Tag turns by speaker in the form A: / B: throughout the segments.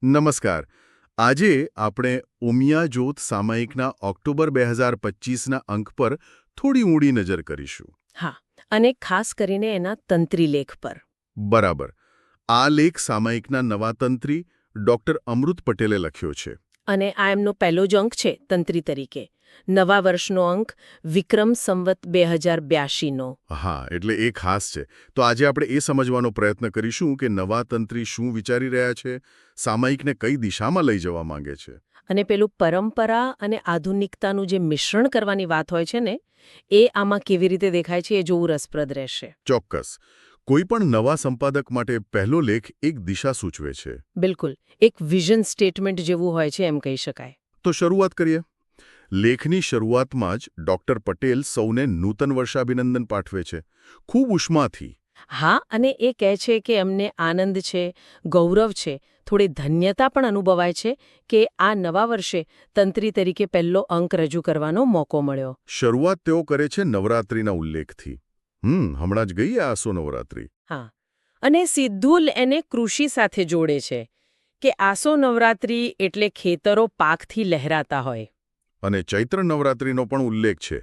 A: નમસ્કાર. આજે આપણે ઉમિયા જ્યોત સામયિકના ઓક્ટોબર 2025ના અંક પર થોડી ઊંડી નજર કરીશું.
B: હા, અને ખાસ કરીને એના તંત્રી લેખ પર.
A: બરાબર. આ લેખ સામયિકના નવા તંત્રી ડોક્ટર અમૃત પટેલે લખ્યો છે.
B: અને આ એમનો પહેલો જ અંક છે તંત્રી તરીકે. નવા વર્ષનો અંક વિક્રમ સંવત 2082નો.
A: હા, એટલે એ ખાસ છે. તો આજે આપણે એ સમજવાનો પ્રયત્ન કરીશું કે નવા તંત્રી શું વિચારી રહ્યા છે, સામયિકને કઈ દિશામાં લઈ જવા માંગે છે.
B: અને પેલું પરંપરા અને આધુનિકતાનું જે મિશ્રણ કરવાની વાત હોય છે ને, એ આમાં કેવી રીતે દેખાય છે એ જોવું રસપ્રદ રહેશે.
A: ચોક્કસ. કોઈ પણ નવા સંપાદક માટે પહેલો લેખ એક દિશા સૂચવે છે.
B: બિલકુલ, એક વિઝન સ્ટેટમેન્ટ જેવું હોય છે એમ કહી શકાય.
A: તો શરૂઆત કરીએ. લેખની શરૂઆતમાં જ ડોક્ટર પટેલ સૌને નૂતન વર્ષાભિનંદન પાઠવે છે, ખૂબ ઉષ્માથી.
B: હા, અને એ કહે છે કે એમને આનંદ છે, ગૌરવ છે, થોડી ધન્યતા પણ અનુભવાય છે કે આ નવા વર્ષે તંત્રી તરીકે પહેલો અંક રજૂ કરવાનો મોકો મળ્યો.
A: શરૂઆત તેઓ કરે છે નવરાત્રિના ઉલ્લેખથી. હમણાં જ ગઈ આસો નવરાત્રિ.
B: હા, અને સીધું એને કૃષિ સાથે જોડે છે કે આસો નવરાત્રિ એટલે ખેતરો પાકથી લહેરાતા હોય.
A: અને ચૈત્ર નવરાત્રિનો પણ ઉલ્લેખ છે,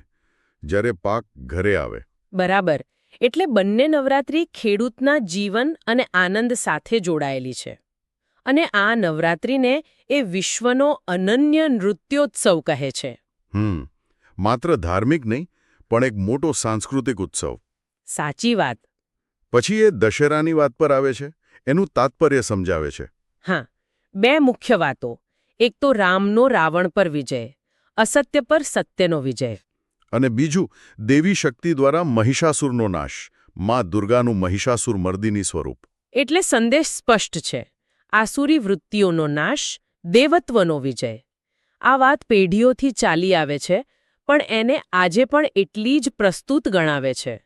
A: જ્યારે પાક ઘરે આવે.
B: બરાબર. એટલે બંને નવરાત્રિ ખેડૂતના જીવન અને આનંદ સાથે જોડાયેલી છે. અને આ નવરાત્રિને એ વિશ્વનો અનન્ય નૃત્યોત્સવ કહે છે.
A: માત્ર ધાર્મિક નહીં, પણ એક મોટો સાંસ્કૃતિક ઉત્સવ.
B: સાચી વાત.
A: પછી એ દશેરાની વાત પર આવે છે, એનું તાત્પર્ય સમજાવે છે.
B: હા, બે મુખ્ય વાતો. એક તો રામનો રાવણ પર વિજય, અસત્ય પર સત્યનો વિજય. અને
A: બીજું, દેવી શક્તિ દ્વારા મહિષાસુરનો નાશ, માં દુર્ગાનું મહિષાસુર મર્દિની સ્વરૂપ.
B: એટલે સંદેશ સ્પષ્ટ છે. આસુરી વૃત્તિઓનો નાશ, દેવત્વનો વિજય. આ વાત પેઢીઓથી ચાલી આવે છે, પણ એને આજે પણ એટલી જ પ્રસ્તુત ગણાવે છે.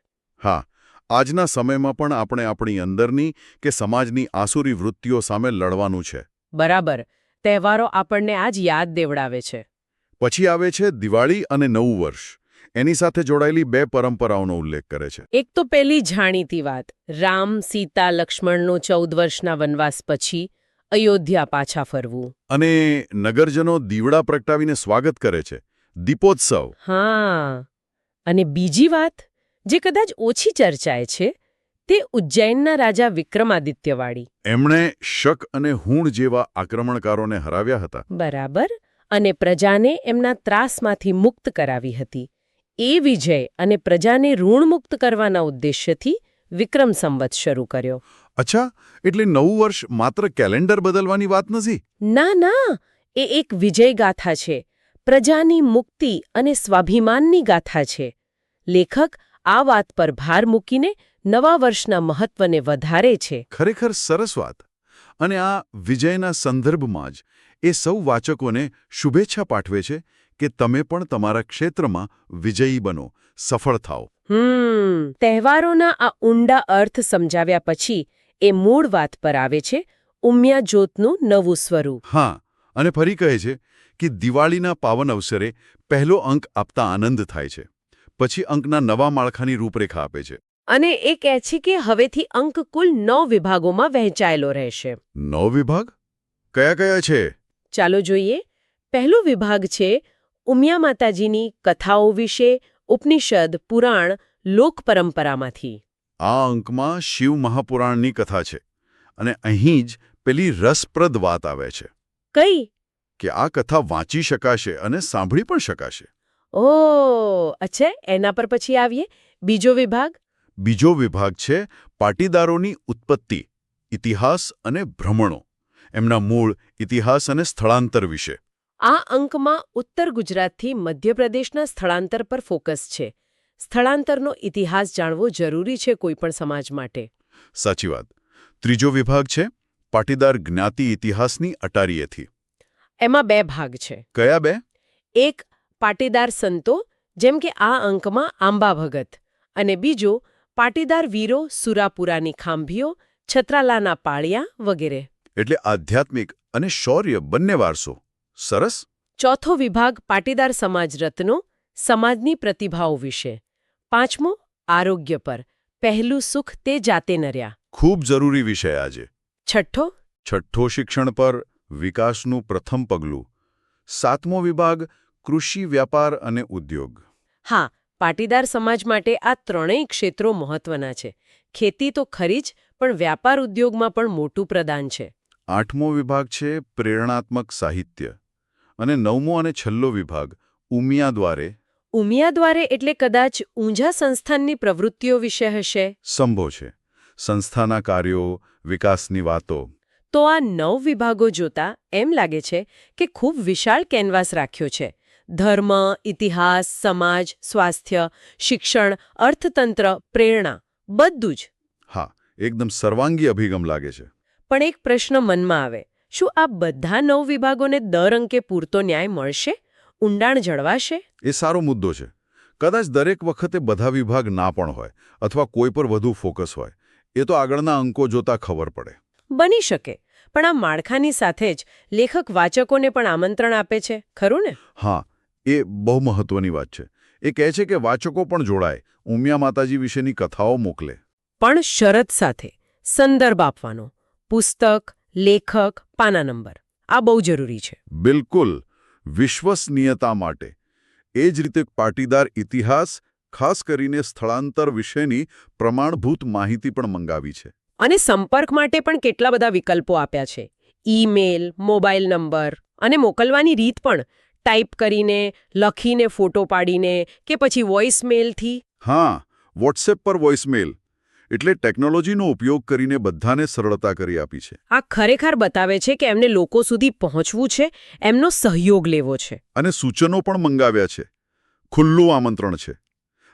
A: હા, આજના સમયમાં પણ આપણે આપણી અંદરની કે સમાજની આસુરી વૃત્તિઓ સામે લડવાનું છે.
B: બરાબર. તહેવારો આપણને આજ યાદ દેવડાવે છે.
A: પછી આવે છે દિવાળી અને નવું વર્ષ. એની સાથે જોડાયેલી બે પરંપરાઓનો ઉલ્લેખ કરે છે.
B: એક તો પેલી જાણીતી વાત, રામ, સીતા, લક્ષ્મણનો 14 વર્ષના વનવાસ પછી અયોધ્યા પાછા ફરવું.
A: અને નગરજનો દીવડા પ્રગટાવીને સ્વાગત કરે છે, દીપોત્સવ.
B: હા, અને બીજી વાત જે કદાચ ઓછી ચર્ચાય છે, તે ઉજ્જૈનના રાજા વિક્રમાદિત્યવાળી.
A: એમણે શક અને હૂણ જેવા આક્રમણકારોને હરાવ્યા હતા.
B: બરાબર. અને પ્રજાને એમના ત્રાસમાંથી મુક્ત કરાવી હતી. એ વિજય અને પ્રજાને ઋણમુક્ત કરવાના ઉદ્દેશ્યથી વિક્રમ સંવત શરૂ કર્યો.
A: અચ્છા, એટલે નવું વર્ષ માત્ર કેલેન્ડર બદલવાની વાત નથી?
B: ના ના, એ એક વિજય ગાથા છે. પ્રજાની મુક્તિ અને સ્વાભિમાનની ગાથા છે. લેખક આ વાત પર ભાર મૂકીને નવા વર્ષના મહત્વને વધારે છે.
A: ખરેખર સરસ વાત. અને આ વિજયના સંદર્ભમાં જ એ સૌ વાચકોને શુભેચ્છા પાઠવે છે કે તમે પણ તમારા ક્ષેત્રમાં વિજયી બનો, સફળ થાઓ.
B: તહેવારોના આ ઊંડા અર્થ સમજાવ્યા પછી એ મૂળ વાત પર આવે છે, ઉમિયા જ્યોતનું નવું સ્વરૂપ.
A: હા, અને ફરી કહે છે કે દિવાળીના પાવન અવસરે પહેલો અંક આપતા આનંદ થાય છે. પછી અંકના નવા માળખાની રૂપરેખા આપે છે.
B: અને એ કહે છે કે હવેથી અંક કુલ 9 વિભાગોમાં વહેંચાયેલો રહેશે.
A: 9 વિભાગ? કયા કયા છે?
B: ચાલો જોઈએ. પહેલો વિભાગ છે ઉમિયા માતાજીની કથાઓ વિશે, ઉપનિષદ, પુરાણ, લોક પરંપરામાંથી.
A: આ અંકમાં શિવ મહાપુરાણની કથા છે. અને અહીં જ પેલી રસપ્રદ વાત આવે છે.
B: કઈ?
A: કે આ કથા વાંચી શકાશે અને સાંભળી પણ શકાશે.
B: ઓહ, અચ્છા, એના પર પછી આવીએ. બીજો વિભાગ?
A: બીજો વિભાગ છે પાટીદારોની ઉત્પત્તિ, ઇતિહાસ અને ભ્રમણો, એમના મૂળ, ઇતિહાસ અને સ્થળાંતર વિશે.
B: આ અંકમાં ઉત્તર ગુજરાતથી મધ્યપ્રદેશના સ્થળાંતર પર ફોકસ છે. સ્થળાંતરનો ઇતિહાસ જાણવો જરૂરી છે કોઈપણ સમાજ માટે.
A: સાચી વાત. ત્રીજો વિભાગ છે પાટીદાર જ્ઞાતિ ઇતિહાસની અટારીએથી.
B: એમાં 2 ભાગ છે.
A: કયા 2?
B: એક પાટીદાર સંતો, જેમ કે આ અંકમાં આંબા ભગત, અને બીજો પાટીદાર વીરો, સુરાપુરાની ખાંભીઓ, છત્રાલાના પાળિયા વગેરે.
A: એટલે આધ્યાત્મિક અને શૌર્ય બંને વારસો. સરસ.
B: ચોથો વિભાગ પાટીદાર સમાજ રત્નો, સમાજની પ્રતિભાઓ વિશે. પાંચમો આરોગ્ય પર, પહેલું સુખ તે જાતે નર્યા.
A: ખૂબ જરૂરી વિષય આજે.
B: છઠ્ઠો
A: શિક્ષણ પર, વિકાસનું પ્રથમ પગલું. 7મો વિભાગ કૃષિ, વ્યાપાર અને ઉદ્યોગ.
B: હા, પાટીદાર સમાજ માટે આ ત્રણેય ક્ષેત્રો મહત્વના છે. ખેતી તો ખરી જ, પણ વ્યાપાર ઉદ્યોગમાં પણ મોટું પ્રદાન છે.
A: 8મો વિભાગ છે પ્રેરણાત્મક સાહિત્ય. અને 9મો અને છેલ્લો વિભાગ ઉમિયા દ્વારે.
B: ઉમિયા દ્વારે એટલે કદાચ ઊંઝા સંસ્થાનની પ્રવૃત્તિઓ વિશે હશે.
A: સંભો છે. સંસ્થાના કાર્યો, વિકાસની વાતો.
B: તો આ 9 વિભાગો જોતા એમ લાગે છે કે ખૂબ વિશાળ કેનવાસ રાખ્યો છે. ધર્મ, ઇતિહાસ, સમાજ, સ્વાસ્થ્ય, શિક્ષણ, અર્થતંત્ર, પ્રેરણા બધું જ.
A: હા, એકદમ સર્વાંગી અભિગમ લાગે છે.
B: પણ એક પ્રશ્ન મનમાં આવે, શું આ બધા 9 વિભાગોને દર અંકે પૂરતો ન્યાય મળશે? ઊંડાણ જળવાશે?
A: એ સારો મુદ્દો છે. કદાચ દરેક વખતે બધા વિભાગ ના પણ હોય અથવા કોઈ પર વધુ ફોકસ હોય. એ તો આગળના અંકો જોતા ખબર પડે.
B: બની શકે, પણ આ માળખાની સાથે જ લેખક વાચકોને પણ આમંત્રણ આપે છે, ખરું ને?
A: હા, એ બહુ મહત્વની વાત છે. એ કહે છે કે વાચકો પણ જોડાય, ઉમિયા માતાજી વિશેની કથાઓ મોકલે.
B: પણ શરત સાથે સંદર્ભ આપવાનો. પુસ્તક, લેખક, પાના નંબર. આ બહુ જરૂરી છે.
A: બિલકુલ, વિશ્વસનીયતા માટે. એ જ રીતે પાટીદાર ઇતિહાસ, ખાસ કરીને સ્થળાંતર વિશેની પ્રમાણભૂત માહિતી પણ મંગાવી છે.
B: અને સંપર્ક માટે પણ કેટલા બધા વિકલ્પો આપ્યા છે. ઈમેલ, મોબાઈલ નંબર અને મોકલવાની રીત પણ ટાઈપ કરીને, લખીને, ફોટો પાડીને કે પછી વોઇસમેલથી.
A: હા, વોટ્સએપ પર વોઇસમેલ. એટલે ટેકનોલોજીનો ઉપયોગ કરીને બધાને સરળતા કરી આપી છે.
B: આ ખરેખર બતાવે છે કે એમને લોકો સુધી પહોંચવું છે, એમનો સહયોગ લેવો છે.
A: અને સૂચનો પણ મંગાવ્યા છે. ખુલ્લું આમંત્રણ છે.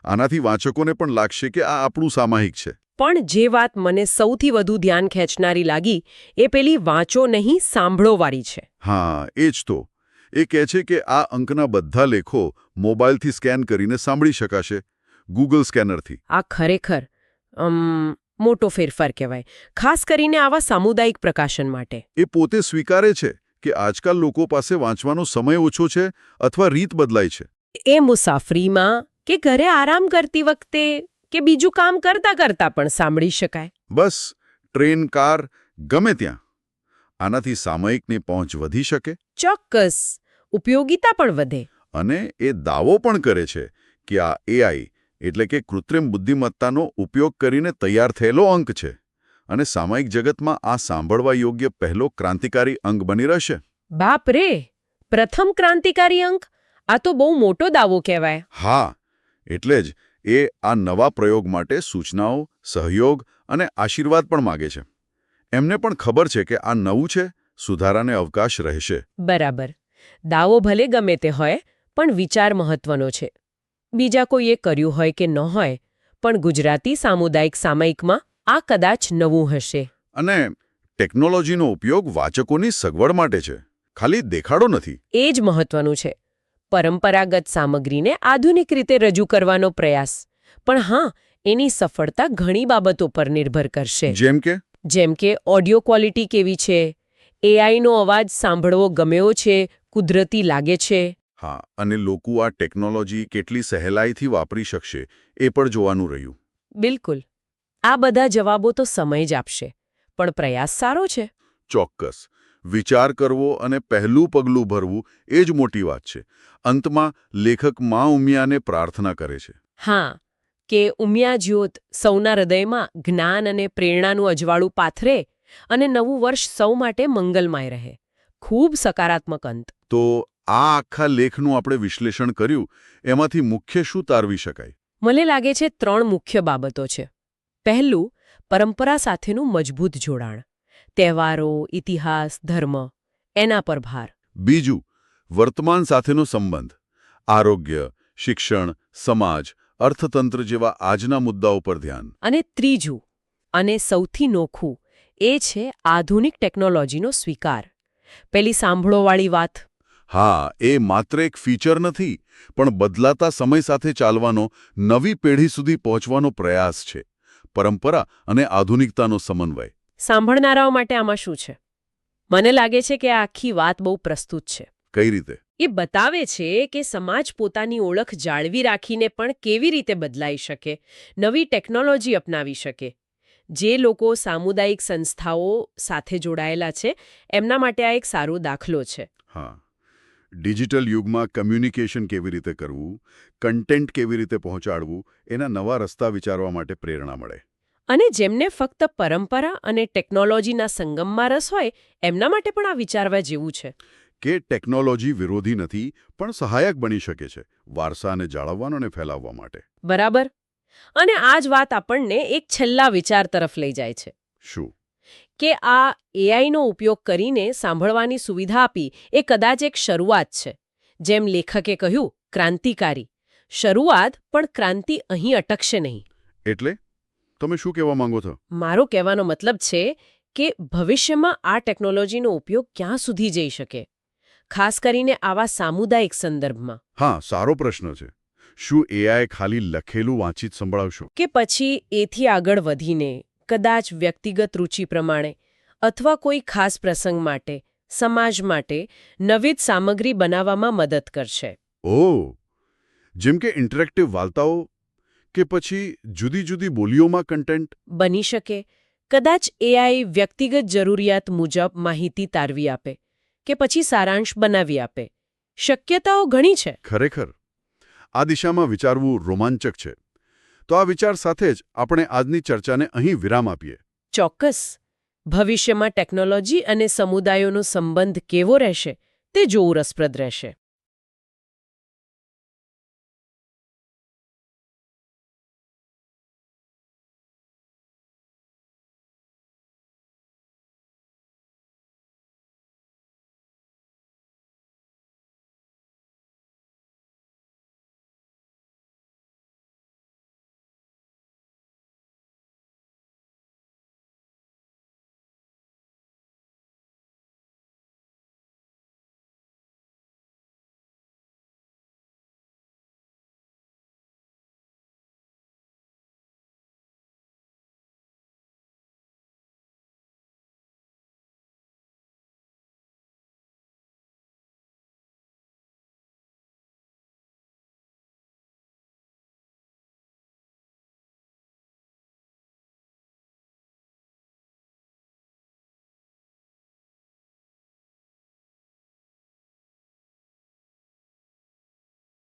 A: આનાથી વાચકોને પણ લાગશે કે આ આપણું સામાયિક છે.
B: પણ જે વાત મને સૌથી વધુ ધ્યાન ખેંચનારી લાગી એ પેલી વાંચો નહીં સાંભળો વાળી છે.
A: હા, એ જ તો. એ કહે છે કે આ અંકના બધા લેખો મોબાઈલથી સ્કેન કરીને સાંભળી શકાશે, ગૂગલ સ્કેનરથી.
B: આ ખરેખર મોટો ફેરફાર કહેવાય, ખાસ કરીને આવા સામુદાયિક પ્રકાશન માટે.
A: એ પોતે સ્વીકારે છે કે આજકાલ લોકો પાસે વાંચવાનો સમય ઓછો છે અથવા રીત બદલાય છે.
B: એ મુસાફરીમાં કે ઘરે આરામ કરતી વખતે કે બીજું કામ કરતા કરતા પણ સાંભળી શકાય.
A: બસ, ટ્રેન, કાર, ગમે ત્યાં. આનાથી સામયિકની પહોંચ વધી શકે.
B: ચોક્કસ, ઉપયોગિતા પણ વધે.
A: અને એ દાવો પણ કરે છે કે આ એઆઈ એટલે કે કૃત્રિમ બુદ્ધિમત્તાનો ઉપયોગ કરીને તૈયાર થયેલો અંક છે અને સામાયિક જગતમાં આ સાંભળવા યોગ્ય પહેલો ક્રાંતિકારી અંક બની રહેશે.
B: બાપ રે, પ્રથમ ક્રાંતિકારી અંક? આ તો બહુ મોટો દાવો કહેવાય.
A: હા, એટલે જ એ આ નવા પ્રયોગ માટે સૂચનાઓ, સહયોગ અને આશીર્વાદ પણ માગે છે. એમને પણ ખબર છે કે આ નવું છે, સુધારાને અવકાશ રહેશે.
B: બરાબર. દાવો ભલે ગમે તે હોય, પણ વિચાર મહત્વનો છે. બીજા કોઈએ કર્યું હોય કે ન હોય, પણ ગુજરાતી સામુદાયિક સામયિકમાં આ કદાચ નવું હશે.
A: અને ટેકનોલોજીનો ઉપયોગ વાચકોની સગવડ માટે છે, ખાલી દેખાડો નથી.
B: એ જ મહત્વનું છે. પરંપરાગત સામગ્રીને આધુનિક રીતે રજૂ કરવાનો પ્રયાસ. પણ હા, એની સફળતા ઘણી બાબતો પર નિર્ભર કરશે. જેમ કે ઓડિયો ક્વોલિટી કેવી છે, એઆઈનો અવાજ સાંભળવો ગમ્યો છે, કુદરતી લાગે છે.
A: હા, અને લોકો આ ટેકનોલોજી કેટલી સહેલાઈથી વાપરી શકશે એ પણ જોવાનું રહ્યું.
B: બિલકુલ. આ બધા જવાબો તો સમય જ આપશે, પણ પ્રયાસ સારો છે.
A: ચોક્કસ. વિચાર કરવો અને પહેલું પગલું ભરવું એ જ મોટી વાત છે. અંતમાં લેખક માં ઉમિયાને પ્રાર્થના કરે છે.
B: હા, કે ઉમિયા જ્યોત સૌના હૃદયમાં જ્ઞાન અને પ્રેરણાનું અજવાળું પાથરે અને નવું વર્ષ સૌ માટે મંગલમય રહે. ખૂબ સકારાત્મક અંત.
A: તો આ આખા લેખનું આપણે વિશ્લેષણ કર્યું, એમાંથી મુખ્ય શું તારવી શકાય?
B: મને લાગે છે 3 મુખ્ય બાબતો છે. પહેલું, પરંપરા સાથેનું મજબૂત જોડાણ. તહેવારો, ઇતિહાસ, ધર્મ, એના પર ભાર.
A: બીજું, વર્તમાન સાથેનો સંબંધ. આરોગ્ય, શિક્ષણ, સમાજ, અર્થતંત્ર જેવા આજના મુદ્દાઓ પર ધ્યાન.
B: અને ત્રીજું, અને સૌથી નોખું, એ છે આધુનિક ટેકનોલોજીનો સ્વીકાર. પેલી સાંભળોવાળી વાત.
A: હા, એ માત્ર એક ફીચર નથી, પણ બદલાતા સમય સાથે ચાલવાનો, નવી પેઢી સુધી પહોંચવાનો પ્રયાસ છે. પરંપરા અને આધુનિકતાનો સમન્વય.
B: સાંભળનારાઓ માટે આમાં શું છે? મને લાગે છે કે આ આખી વાત બહુ પ્રસ્તુત છે.
A: કઈ રીતે?
B: એ બતાવે છે કે સમાજ પોતાની ઓળખ જાળવી રાખીને પણ કેવી રીતે બદલાઈ શકે, નવી ટેકનોલોજી અપનાવી શકે. જે લોકો સામુદાયિક સંસ્થાઓ સાથે જોડાયેલા છે એમના માટે આ એક સારો દાખલો છે.
A: હા, ડિજિટલ યુગમાં કમ્યુનિકેશન કેવી રીતે કરવું, કન્ટેન્ટ કેવી રીતે પહોંચાડવું, એના નવા રસ્તા વિચારવા માટે પ્રેરણા મળે.
B: અને જેમને ફક્ત પરંપરા અને ટેકનોલોજીના સંગમમાં રસ હોય એમના માટે પણ આ વિચારવા જેવું છે.
A: કે ટેકનોલોજી વિરોધી નથી, પણ સહાયક બની શકે છે વારસાને જાળવવાનો અને ફેલાવવા માટે.
B: બરાબર. અને આ જ વાત આપણને એક છેલ્લા વિચાર તરફ લઈ જાય છે
A: શું?
B: કે આ એઆઈનો ઉપયોગ કરીને સાંભળવાની સુવિધા આપી એ કદાચ એક શરૂઆત છે. જેમ લેખકે કહ્યું, ક્રાંતિકારી શરૂઆત, પણ ક્રાંતિ અહીં અટકશે નહીં.
A: એટલે તમે શું કહેવા માંગો છો?
B: મારો કહેવાનો મતલબ છે કે ભવિષ્યમાં આ ટેકનોલોજીનો ઉપયોગ ક્યાં સુધી જઈ શકે, ખાસ કરીને આવા સામુદાયિક સંદર્ભમાં.
A: હા, સારો પ્રશ્ન છે. શું એઆઈ ખાલી લખેલું વાંચી જ સંભળાવશો?
B: કે પછી એથી આગળ વધીને કદાચ વ્યક્તિગત રુચિ પ્રમાણે અથવા કોઈ ખાસ પ્રસંગ માટે, સમાજ માટે નવી જ સામગ્રી બનાવવામાં મદદ કરશે.
A: ઓહ, જેમ કે ઇન્ટરેક્ટિવ વાર્તાઓ કે પછી જુદી જુદી બોલીઓમાં કન્ટેન્ટ?
B: બની શકે. કદાચ એઆઈ વ્યક્તિગત જરૂરિયાત મુજબ માહિતી તારવી આપે કે પછી સારાંશ બનાવી આપે. શક્યતાઓ ઘણી છે.
A: ખરેખર આ દિશામાં વિચારવું રોમાંચક છે. તો આ વિચાર સાથે જ આપણે આજની ચર્ચાને અહીં વિરામ આપીએ.
B: ચોક્કસ. ભવિષ્યમાં ટેકનોલોજી અને સમુદાયોનો સંબંધ કેવો રહેશે તે જોવું રસપ્રદ રહેશે.